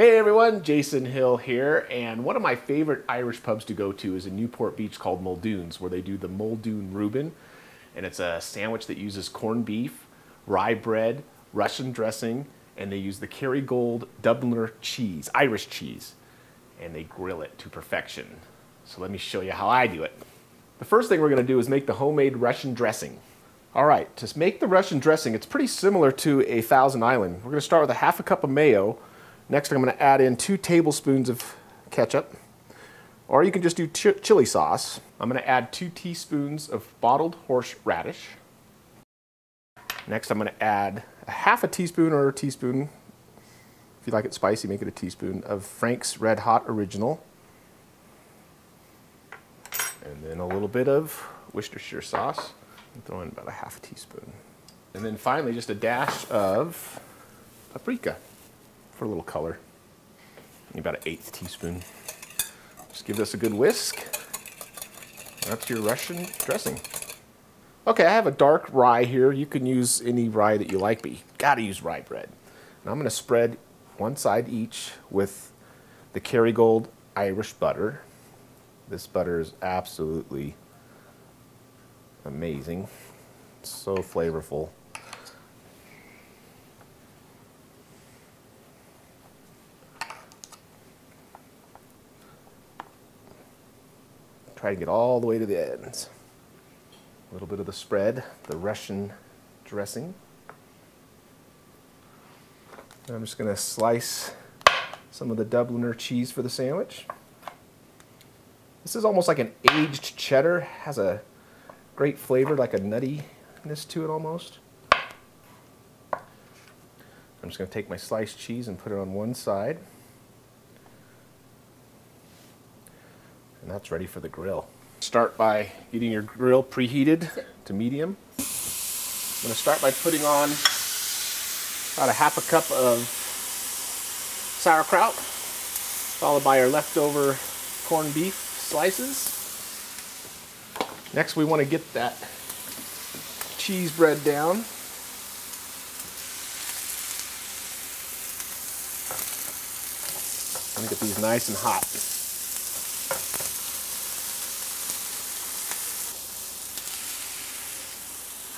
Hey everyone, Jason Hill here, and one of my favorite Irish pubs to go to is in Newport Beach called Muldoon's, where they do the Muldoon Reuben, and it's a sandwich that uses corned beef, rye bread, Russian dressing, and they use the Kerrygold Dubliner cheese, Irish cheese, and they grill it to perfection. So let me show you how I do it. The first thing we're going to do is make the homemade Russian dressing. All right, to make the Russian dressing, it's pretty similar to a Thousand Island. We're going to start with a half a cup of mayo. Next, I'm going to add in 2 tablespoons of ketchup, or you can just do chili sauce. I'm going to add 2 teaspoons of bottled horseradish. Next, I'm going to add a half a teaspoon or a teaspoon, if you like it spicy, make it a teaspoon, of Frank's Red Hot Original. And then a little bit of Worcestershire sauce. I'm throwing about a half a teaspoon. And then finally, just a dash of paprika for a little color. About an 1/8 teaspoon. Just give this a good whisk. That's your Russian dressing. Okay, I have a dark rye here. You can use any rye that you like, but you gotta use rye bread. Now I'm gonna spread one side each with the Kerrygold Irish Butter. This butter is absolutely amazing. So flavorful. Try to get all the way to the ends. A little bit of the spread, the Russian dressing. And I'm just going to slice some of the Dubliner cheese for the sandwich. This is almost like an aged cheddar. Has a great flavor, like a nuttiness to it almost. I'm just going to take my sliced cheese and put it on one side. And that's ready for the grill. Start by getting your grill preheated to medium. I'm going to start by putting on about a half a cup of sauerkraut, followed by our leftover corned beef slices. Next, we want to get that cheese bread down. I'm going to get these nice and hot.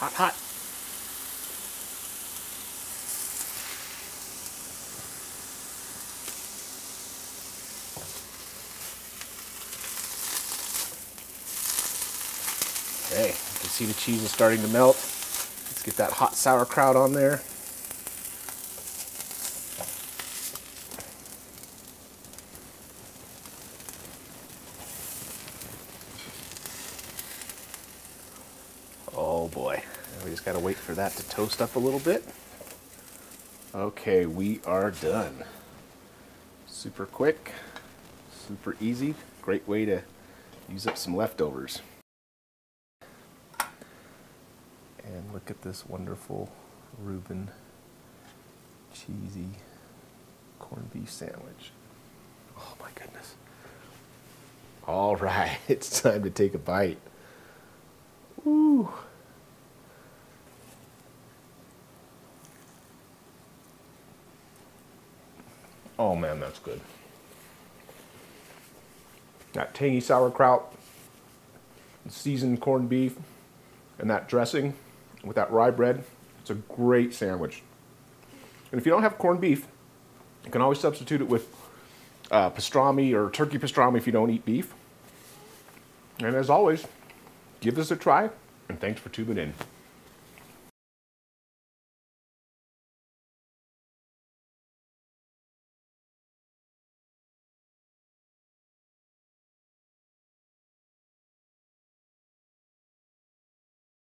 Hot, hot. Okay, you can see the cheese is starting to melt. Let's get that hot sauerkraut on there. Oh boy, we just gotta wait for that to toast up a little bit. Okay, we are done. Super quick, super easy, great way to use up some leftovers. And look at this wonderful Reuben cheesy corned beef sandwich. Oh my goodness. All right, it's time to take a bite. Ooh. Oh man, that's good. That tangy sauerkraut, seasoned corned beef, and that dressing with that rye bread, it's a great sandwich. And if you don't have corned beef, you can always substitute it with pastrami or turkey pastrami if you don't eat beef. And as always, give this a try, and thanks for tuning in.